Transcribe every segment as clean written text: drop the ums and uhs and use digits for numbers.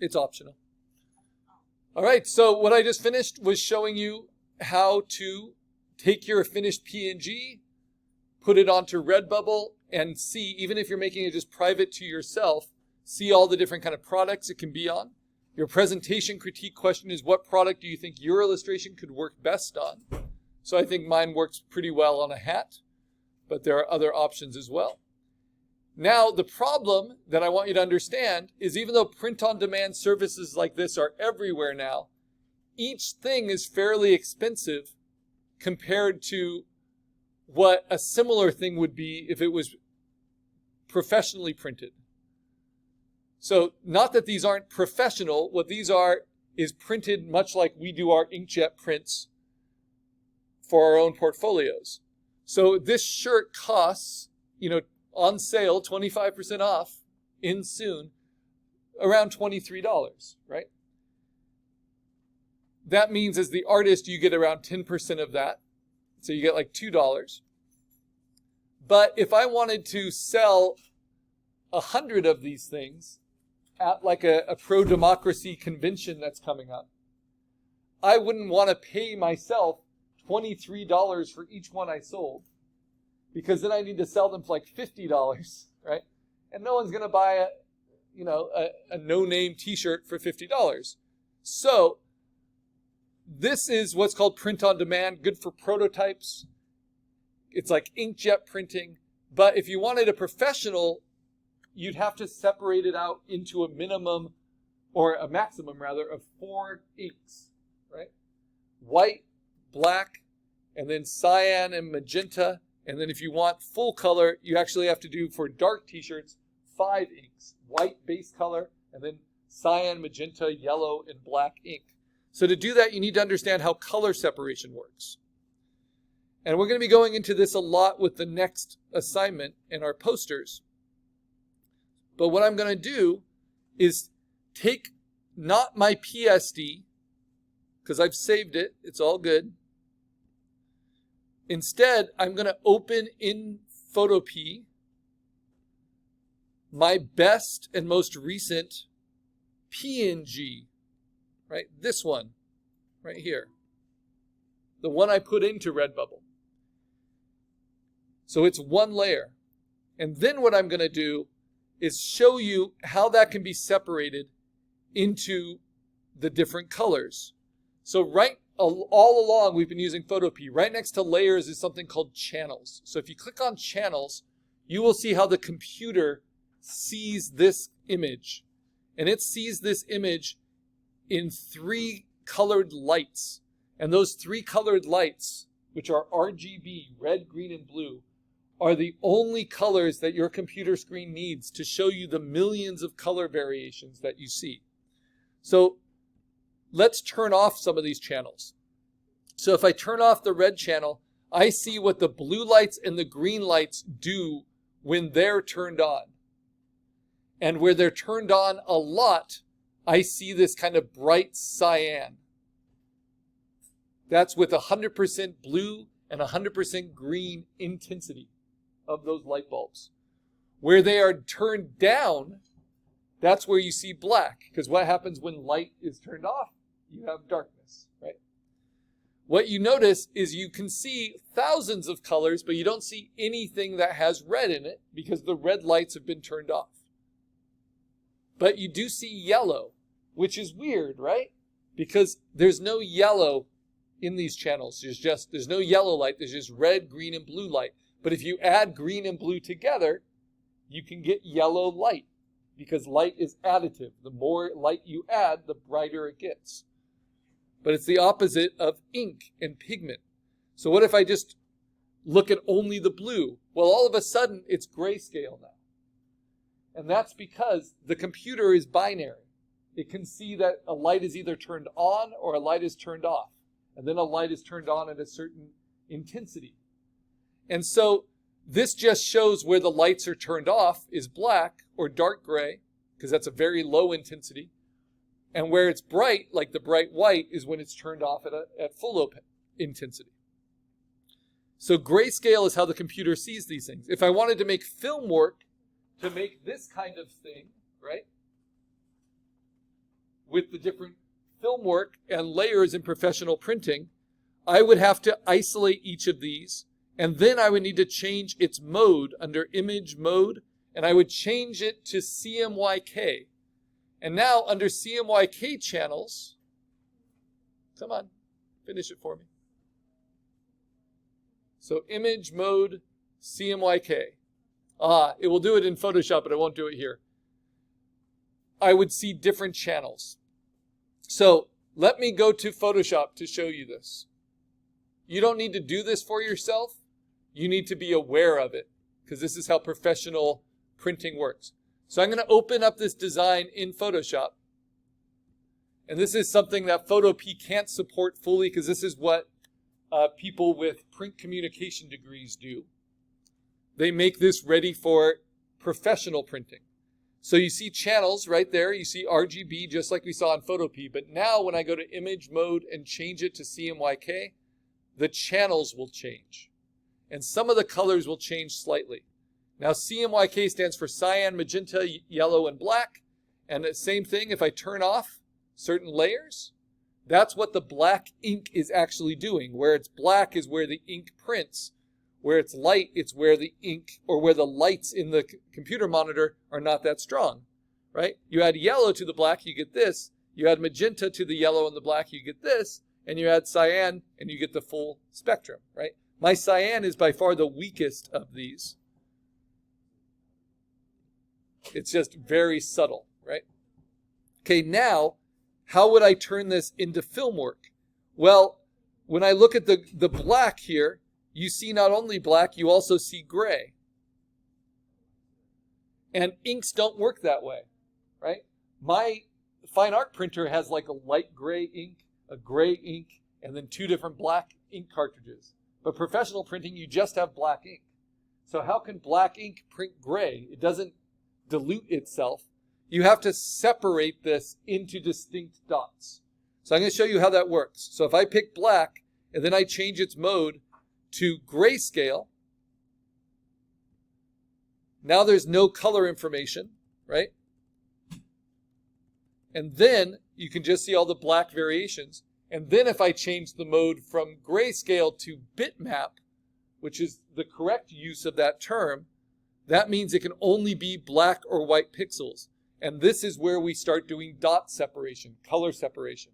It's optional. All right, so what I just finished was showing you how to take your finished PNG, put it onto Redbubble, and see, even if you're making it just private to yourself, see all the different kind of products it can be on. Your presentation critique question is, what product do you think your illustration could work best on? So I think mine works pretty well on a hat, but there are other options as well. Now, the problem that I want you to understand is, even though print-on-demand services like this are everywhere now, each thing is fairly expensive compared to what a similar thing would be if it was professionally printed. So not that these aren't professional, what these are is printed much like we do our inkjet prints for our own portfolios. So this shirt costs, on sale, 25% off, in soon, around $23, right? That means as the artist, you get around 10% of that. So you get like $2. But if I wanted to sell 100 of these things at like a pro-democracy convention that's coming up, I wouldn't want to pay myself $23 for each one I sold, because then I need to sell them for like $50, right? And no one's going to buy a no-name t-shirt for $50. So this is what's called print on demand, good for prototypes. It's like inkjet printing. But if you wanted a professional, you'd have to separate it out into a minimum, or a maximum rather, of 4 inks, right? White, black, and then cyan and magenta. And then if you want full color, you actually have to do, for dark t-shirts, 5 inks. White base color, and then cyan, magenta, yellow, and black ink. So to do that, you need to understand how color separation works. And we're going to be going into this a lot with the next assignment and our posters. But what I'm going to do is take not my PSD, because I've saved it, it's all good. Instead, I'm going to open in Photopea my best and most recent PNG, right? This one, right here. The one I put into Redbubble. So it's one layer. And then what I'm going to do is show you how that can be separated into the different colors. So all along, we've been using Photopea. Right next to layers is something called channels. So if you click on channels, you will see how the computer sees this image. And it sees this image in 3 colored lights. And those 3 colored lights, which are RGB, red, green, and blue, are the only colors that your computer screen needs to show you the millions of color variations that you see. So let's turn off some of these channels. So if I turn off the red channel, I see what the blue lights and the green lights do when they're turned on. And where they're turned on a lot, I see this kind of bright cyan. That's with 100% blue and 100% green intensity of those light bulbs. Where they are turned down, that's where you see black. Because what happens when light is turned off? You have darkness, right? What you notice is you can see thousands of colors, but you don't see anything that has red in it because the red lights have been turned off. But you do see yellow, which is weird, right? Because there's no yellow in these channels. There's no yellow light. There's just red, green, and blue light. But if you add green and blue together, you can get yellow light, because light is additive. The more light you add, the brighter it gets. But it's the opposite of ink and pigment. So what if I just look at only the blue? Well, all of a sudden, it's grayscale now. And that's because the computer is binary. It can see that a light is either turned on or a light is turned off. And then a light is turned on at a certain intensity. And so this just shows where the lights are turned off is black or dark gray, because that's a very low intensity. And where it's bright, like the bright white, is when it's turned off at full intensity. So grayscale is how the computer sees these things. If I wanted to make film work, to make this kind of thing, right? with the different film work and layers in professional printing, I would have to isolate each of these, and then I would need to change its mode under image mode, and I would change it to CMYK. And now under CMYK channels, come on, finish it for me. So image mode CMYK. It will do it in Photoshop, but it won't do it here. I would see different channels. So let me go to Photoshop to show you this. You don't need to do this for yourself. You need to be aware of it, because this is how professional printing works. So I'm going to open up this design in Photoshop. And this is something that Photopea can't support fully, because this is what people with print communication degrees do. They make this ready for professional printing. So you see channels right there. You see RGB just like we saw on Photopea. But now when I go to image mode and change it to CMYK, the channels will change. And some of the colors will change slightly. Now CMYK stands for cyan, magenta, yellow, and black. And the same thing, if I turn off certain layers, that's what the black ink is actually doing. Where it's black is where the ink prints. Where it's light, it's where the ink or where the lights in the computer monitor are not that strong, right? You add yellow to the black, you get this. You add magenta to the yellow and the black, you get this. And you add cyan and you get the full spectrum, right? My cyan is by far the weakest of these. It's just very subtle, right? Okay, now, how would I turn this into film work? Well, when I look at the black here, you see not only black, you also see gray. And inks don't work that way, right? My fine art printer has like a light gray ink, a gray ink, and then 2 different black ink cartridges. But professional printing, you just have black ink. So how can black ink print gray? It doesn't dilute itself. You have to separate this into distinct dots. So I'm going to show you how that works. So if I pick black and then I change its mode to grayscale, now there's no color information, right? And then you can just see all the black variations. And then if I change the mode from grayscale to bitmap, which is the correct use of that term, that means it can only be black or white pixels. And this is where we start doing dot separation, color separation.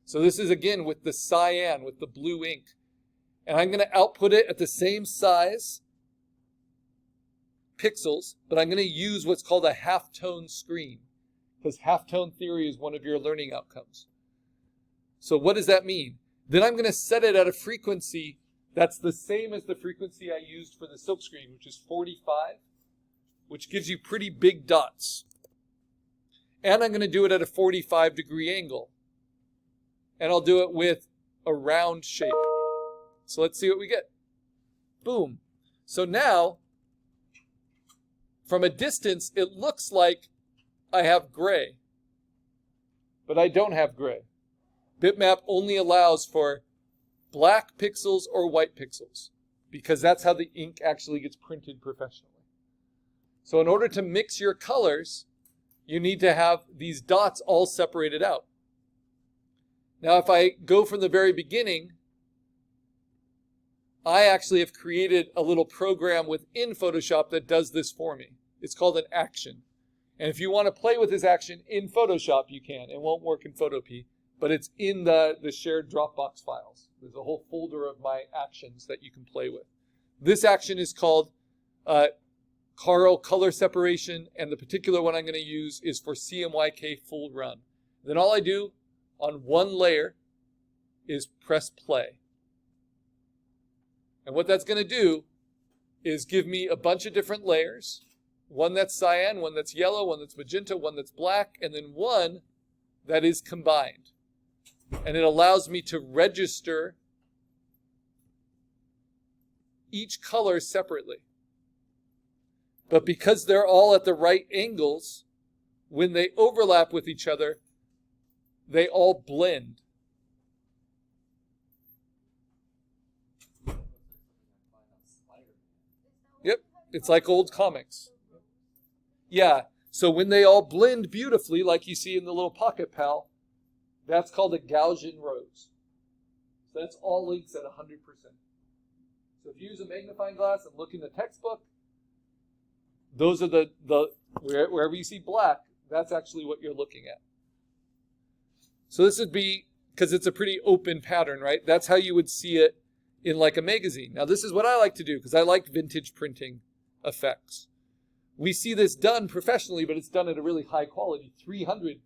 So this is again with the cyan, with the blue ink. And I'm going to output it at the same size pixels, but I'm going to use what's called a halftone screen, because halftone theory is one of your learning outcomes. So what does that mean? Then I'm going to set it at a frequency that's the same as the frequency I used for the silkscreen, which is 45, which gives you pretty big dots. And I'm going to do it at a 45-degree angle. And I'll do it with a round shape. So let's see what we get. Boom. So now, from a distance, it looks like I have gray. But I don't have gray. Bitmap only allows for black pixels or white pixels, because that's how the ink actually gets printed professionally. So in order to mix your colors, you need to have these dots all separated out. Now if I go from the very beginning, I actually have created a little program within Photoshop that does this for me. It's called an action. And if you want to play with this action in Photoshop, you can. It won't work in Photopea, but it's in the shared Dropbox files. There's a whole folder of my actions that you can play with. This action is called Karl color separation, and the particular one I'm going to use is for CMYK full run. Then all I do on one layer is press play. And what that's going to do is give me a bunch of different layers. One that's cyan, one that's yellow, one that's magenta, one that's black, and then one that is combined. And it allows me to register each color separately. But because they're all at the right angles, when they overlap with each other, they all blend. Yep, it's like old comics. Yeah, so when they all blend beautifully, like you see in the little Pocket Pal, That's called a Gaussian rose. So that's all links at 100%. So if you use a magnifying glass and look in the textbook, those are wherever you see black, that's actually what you're looking at. So this would be, because it's a pretty open pattern, right? That's how you would see it in like a magazine. Now this is what I like to do, because I like vintage printing effects. We see this done professionally, but it's done at a really high quality, 300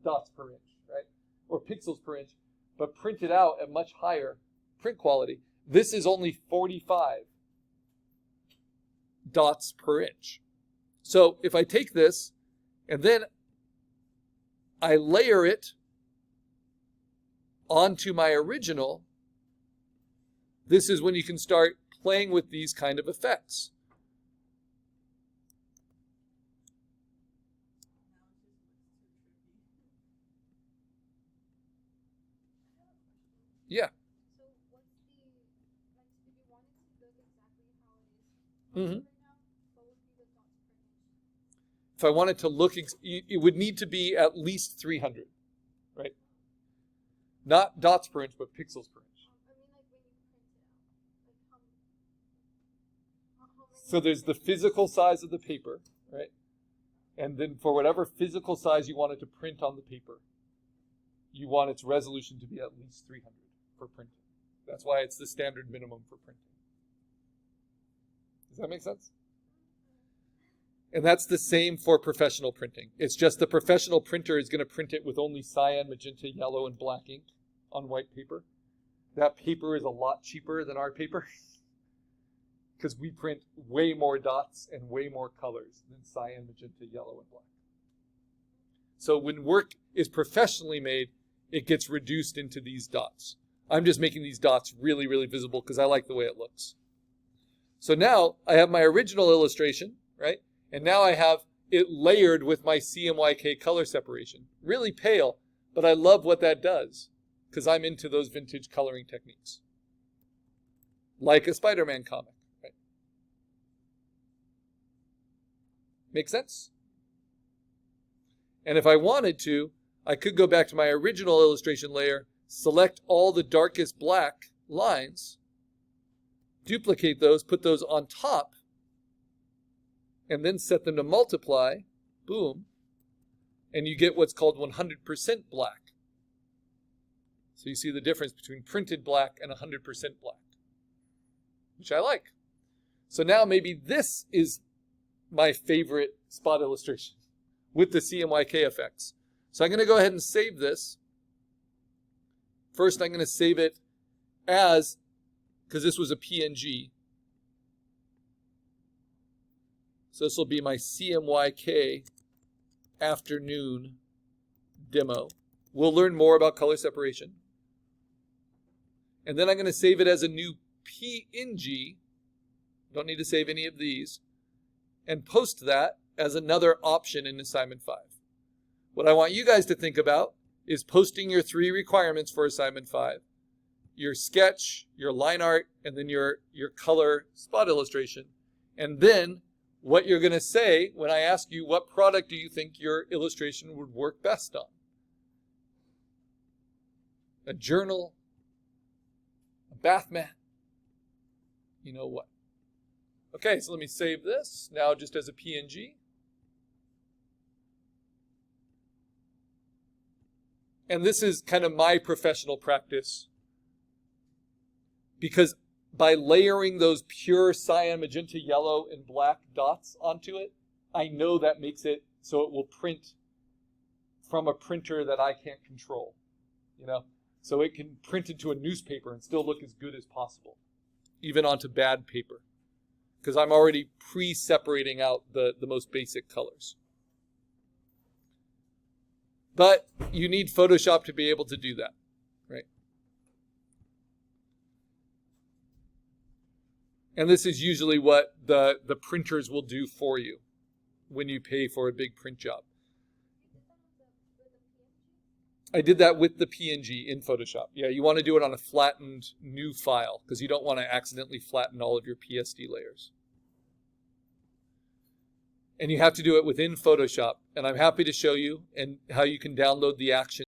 dots per inch, right? Or pixels per inch, but printed out at much higher print quality. This is only 45 dots per inch. So if I take this and then I layer it onto my original, this is when you can start playing with these kind of effects. Yeah. So what's the, like, if you wanted to look exactly how it is right now, what would be the dots per inch? If I wanted to look, it would need to be at least 300, right? Not dots per inch, but pixels per inch. I mean, like when you print it out, like how many? So there's the physical size of the paper, right? And then for whatever physical size you want it to print on the paper, you want its resolution to be at least 300 for printing. That's why it's the standard minimum for printing. Does that make sense? And that's the same for professional printing. It's just the professional printer is going to print it with only cyan, magenta, yellow, and black ink on white paper. That paper is a lot cheaper than our paper because we print way more dots and way more colors than cyan, magenta, yellow, and black. So when work is professionally made, it gets reduced into these dots. I'm just making these dots really, really visible because I like the way it looks. So now I have my original illustration, right? And now I have it layered with my CMYK color separation. Really pale, but I love what that does because I'm into those vintage coloring techniques. Like a Spider-Man comic, right? Make sense? And if I wanted to, I could go back to my original illustration layer, select all the darkest black lines, duplicate those, put those on top, and then set them to multiply, boom, and you get what's called 100% black. So you see the difference between printed black and 100% black, which I like. So now maybe this is my favorite spot illustration with the CMYK effects. So I'm going to go ahead and save this. First, I'm going to save it as, because this was a PNG. So this will be my CMYK afternoon demo. We'll learn more about color separation. And then I'm going to save it as a new PNG. Don't need to save any of these. And post that as another option in assignment 5. What I want you guys to think about is posting your 3 requirements for assignment 5. Your sketch, your line art, and then your color spot illustration. And then what you're going to say when I ask you what product do you think your illustration would work best on. A journal, a bath mat, you know what. Okay, so let me save this now just as a PNG. And this is kind of my professional practice because by layering those pure cyan, magenta, yellow, and black dots onto it, I know that makes it so it will print from a printer that I can't control, you know? So it can print into a newspaper and still look as good as possible, even onto bad paper, because I'm already pre-separating out the most basic colors. But you need Photoshop to be able to do that, right? And this is usually what the printers will do for you when you pay for a big print job. I did that with the PNG in Photoshop. Yeah, you want to do it on a flattened new file because you don't want to accidentally flatten all of your PSD layers. And you have to do it within Photoshop. And I'm happy to show you and how you can download the action